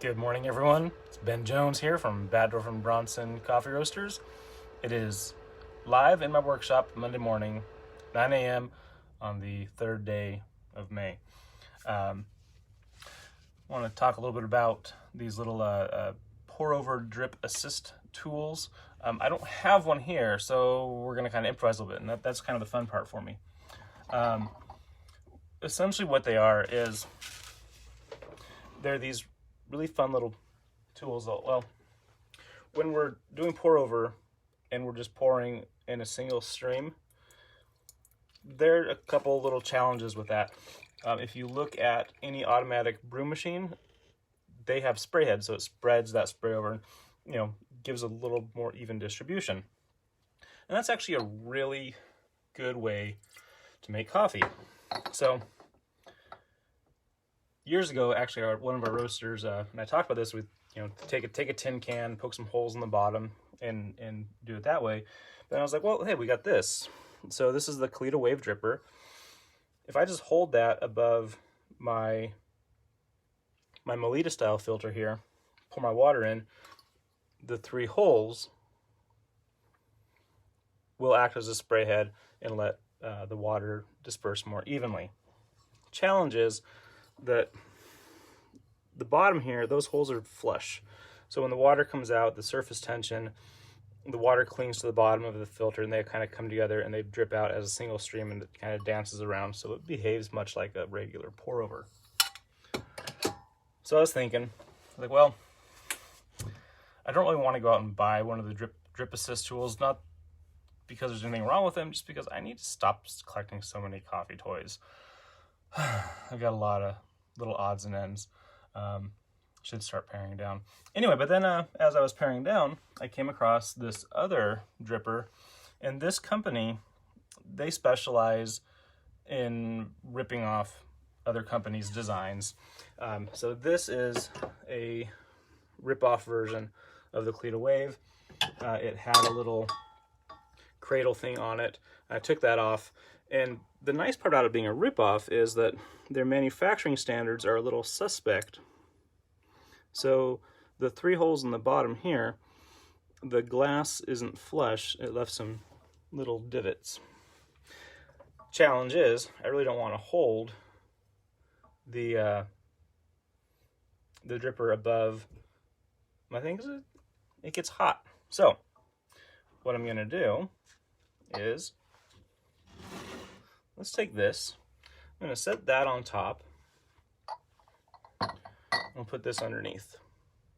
Good morning, everyone. It's Ben Jones here from Baddorf and Bronson Coffee Roasters. It is live in my workshop Monday morning, 9 a.m. on the third day of May. I want to talk a little bit about these little pour-over drip assist tools. I don't have one here, so we're going to kind of improvise a little bit, and that's kind of the fun part for me. Essentially what they are is they're these really fun little tools. Well, when we're doing pour over and we're just pouring in a single stream, there are a couple little challenges with that. If you look at any automatic brew machine, they have spray heads, so it spreads that spray over and gives a little more even distribution. And that's actually a really good way to make coffee. So years ago, actually, one of our roasters, and I talked about this with, take a tin can, poke some holes in the bottom, and do it that way. Then I was like, well, hey, we got this. So this is the Kalita Wave Dripper. If I just hold that above my Melita style filter here, pour my water in, the three holes will act as a spray head and let the water disperse more evenly. Challenge is that the bottom here, those holes are flush. So when the water comes out, the surface tension, the water clings to the bottom of the filter and they kind of come together and they drip out as a single stream and it kind of dances around. So it behaves much like a regular pour over. So I was thinking, like, well, I don't really want to go out and buy one of the drip assist tools, not because there's anything wrong with them, just because I need to stop collecting so many coffee toys. I've got a lot of little odds and ends. Should start paring down. Anyway, but then as I was paring down, I came across this other dripper, and this company, they specialize in ripping off other companies' designs. So this is a rip-off version of the Kalita Wave. It had a little cradle thing on it. I took that off, and the nice part about it being a rip-off is that their manufacturing standards are a little suspect. So the three holes in the bottom here, the glass isn't flush. It left some little divots. Challenge is, I really don't want to hold the dripper above my thing because it gets hot. So what I'm going to do is, let's take this. I'm going to set that on top. I'll put this underneath.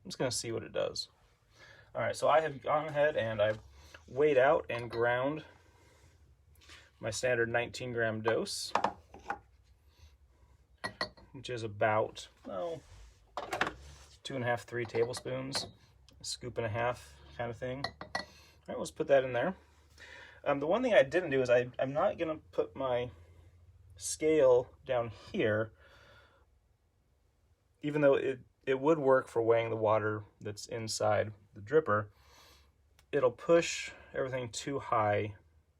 I'm just going to see what it does. All right, so I have gone ahead and I've weighed out and ground my standard 19 gram dose, which is about 2.5, 3 tablespoons, a scoop and a half kind of thing. All right, let's put that in there. The one thing I didn't do is I'm not going to put my scale down here, even though it would work for weighing the water that's inside the dripper. It'll push everything too high,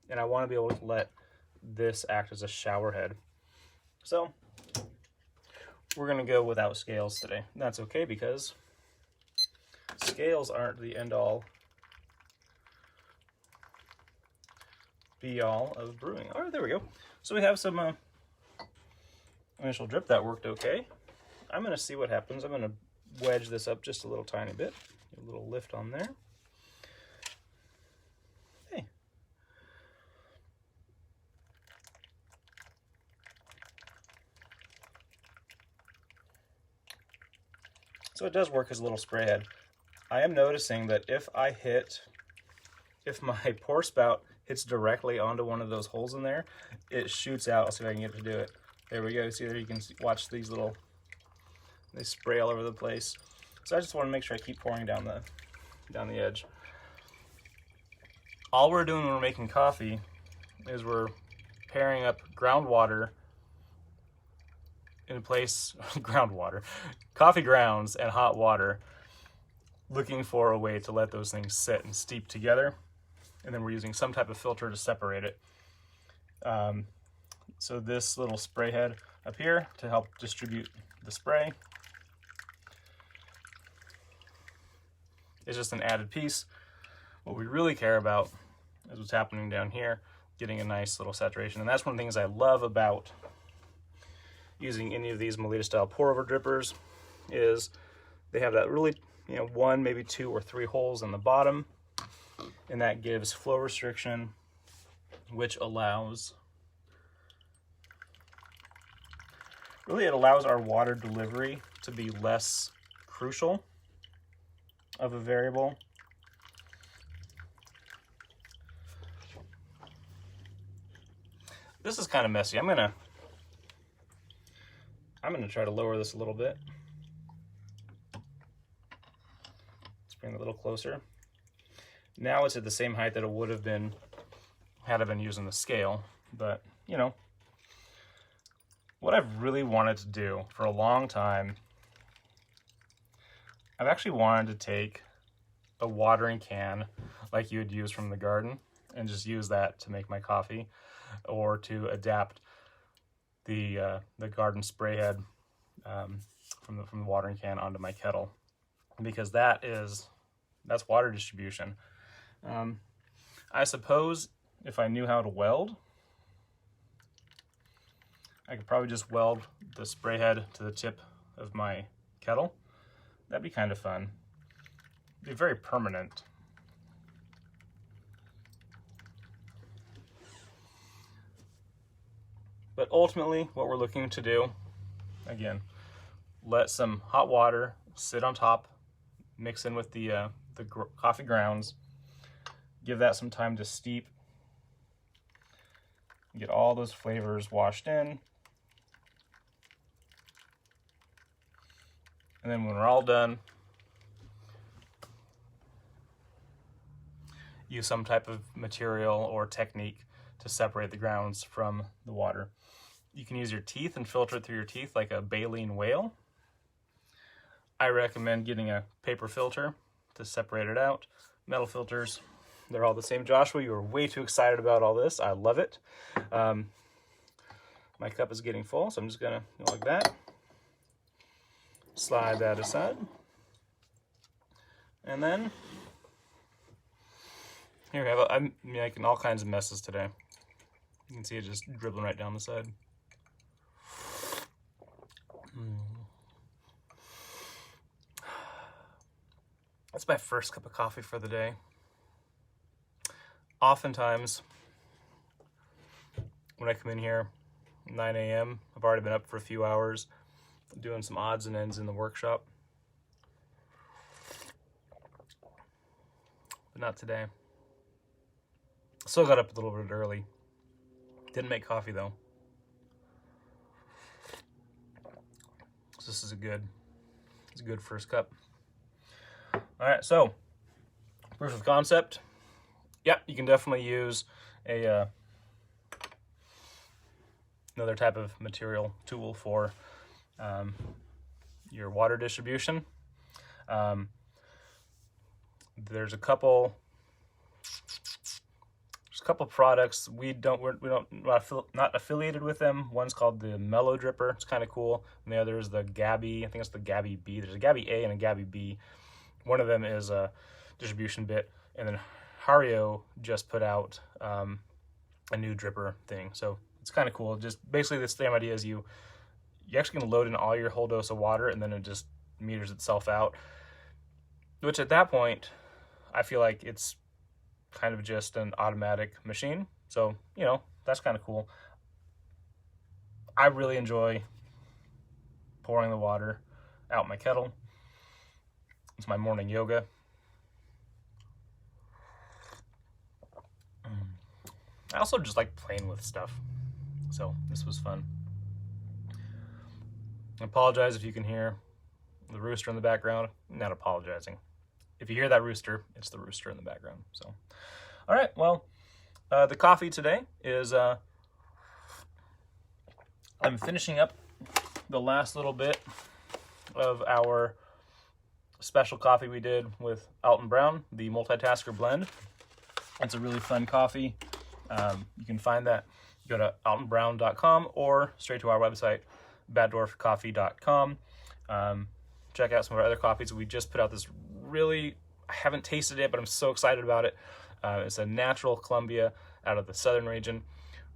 and I want to be able to let this act as a shower head. So we're going to go without scales today. And that's okay, because scales aren't the end-all be-all of brewing. All right, there we go. So we have some initial drip that worked okay. I'm going to see what happens. I'm going to wedge this up just a little tiny bit. A little lift on there. Okay. So it does work as a little spray head. I am noticing that if my pour spout hits directly onto one of those holes in there, it shoots out. I'll see if I can get it to do it. There we go. See there, you can watch these little, they spray all over the place. So I just want to make sure I keep pouring down the edge. All we're doing when we're making coffee is we're pairing up groundwater in place, coffee grounds and hot water, looking for a way to let those things sit and steep together. And then we're using some type of filter to separate it. So this little spray head up here to help distribute the spray. It's just an added piece. What we really care about is what's happening down here, getting a nice little saturation. And that's one of the things I love about using any of these Melita style pour-over drippers is they have that really, you know, 1, maybe 2 or 3 holes in the bottom, and that gives flow restriction, which allows, really it allows our water delivery to be less crucial of a variable. This is kind of messy. I'm gonna try to lower this a little bit. Let's bring it a little closer. Now it's at the same height that it would have been had I been using the scale, but you know, what I've really wanted to do for a long time, I've actually wanted to take a watering can like you would use from the garden and just use that to make my coffee, or to adapt the garden spray head from the watering can onto my kettle, because that's water distribution. I suppose if I knew how to weld, I could probably just weld the spray head to the tip of my kettle. That'd be kind of fun. It'd be very permanent. But ultimately, what we're looking to do, again, let some hot water sit on top, mix in with the coffee grounds, give that some time to steep, get all those flavors washed in. And then when we're all done, use some type of material or technique to separate the grounds from the water. You can use your teeth and filter it through your teeth like a baleen whale. I recommend getting a paper filter to separate it out. Metal filters, they're all the same. Joshua, you are way too excited about all this. I love it. My cup is getting full, so I'm just gonna go like that. Slide that aside. And then, here we have it. I'm making all kinds of messes today. You can see it just dribbling right down the side. That's my first cup of coffee for the day. Oftentimes, when I come in here, 9 a.m., I've already been up for a few hours, doing some odds and ends in the workshop. But not today. Still got up a little bit early. Didn't make coffee though. So this is it's a good first cup. All right, so proof of concept. Yeah, you can definitely use a another type of material tool for your water distribution. There's a couple products we're not affiliated with them. One's called the Mellow Dripper. It's kind of cool. And the other is the Gabby. I think it's the Gabby B. There's a Gabby A and a Gabby B. One of them is a distribution bit, and then Hario just put out a new dripper thing. So it's kind of cool. Just basically the same idea as you actually can load in all your whole dose of water, and then it just meters itself out. Which at that point, I feel like it's kind of just an automatic machine. So, you know, that's kind of cool. I really enjoy pouring the water out my kettle. It's my morning yoga. I also just like playing with stuff. So this was fun. I apologize if you can hear the rooster in the background. I'm not apologizing. If you hear that rooster, it's the rooster in the background. So, all right, well, the coffee today is, I'm finishing up the last little bit of our special coffee we did with Alton Brown, the Multitasker Blend. It's a really fun coffee. You can find that. Go to altonbrown.com or straight to our website, baddwarfcoffee.com. Check out some of our other coffees. We just put out this really I haven't tasted it, but I'm so excited about it. It's a natural Colombia out of the southern region.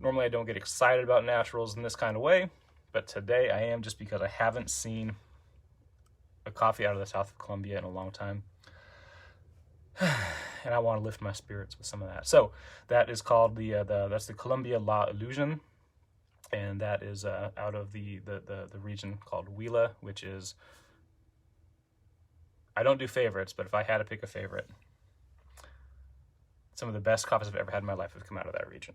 Normally I don't get excited about naturals in this kind of way, but today I am, just because I haven't seen a coffee out of the south of Colombia in a long time. And I want to lift my spirits with some of that. So that is called that's the Colombia La Illusion, and that is out of the region called Huila, which is, I don't do favorites, but if I had to pick a favorite, some of the best coffees I've ever had in my life have come out of that region.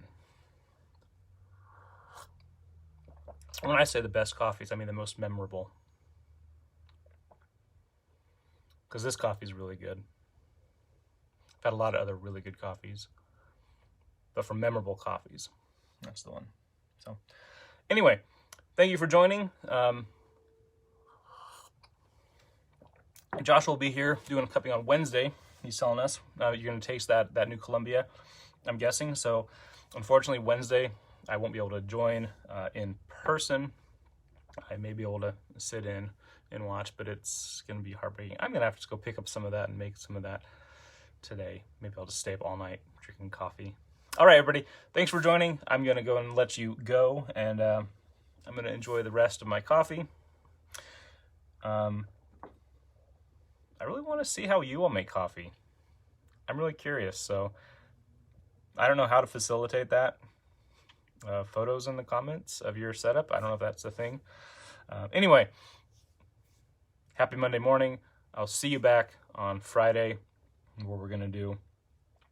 When I say the best coffees, I mean the most memorable, because this coffee is really good. I've had a lot of other really good coffees, but for memorable coffees, that's the one. So anyway, thank you for joining. Josh will be here doing a cupping on Wednesday. He's telling us you're going to taste that new Colombia, I'm guessing. So unfortunately, Wednesday I won't be able to join in person. I may be able to sit in and watch, but it's going to be heartbreaking. I'm going to have to just go pick up some of that and make some of that today. Maybe I'll just stay up all night drinking coffee. All right, everybody. Thanks for joining. I'm going to go and let you go, and I'm going to enjoy the rest of my coffee. I really want to see how you all make coffee. I'm really curious, so I don't know how to facilitate that. Photos in the comments of your setup. I don't know if that's a thing. Anyway, happy Monday morning. I'll see you back on Friday, where we're going to do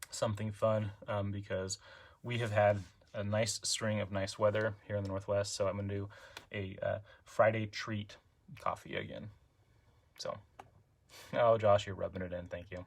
something fun, because we have had a nice string of nice weather here in the Northwest, so I'm going to do a Friday treat coffee again. So, oh, Josh, you're rubbing it in. Thank you.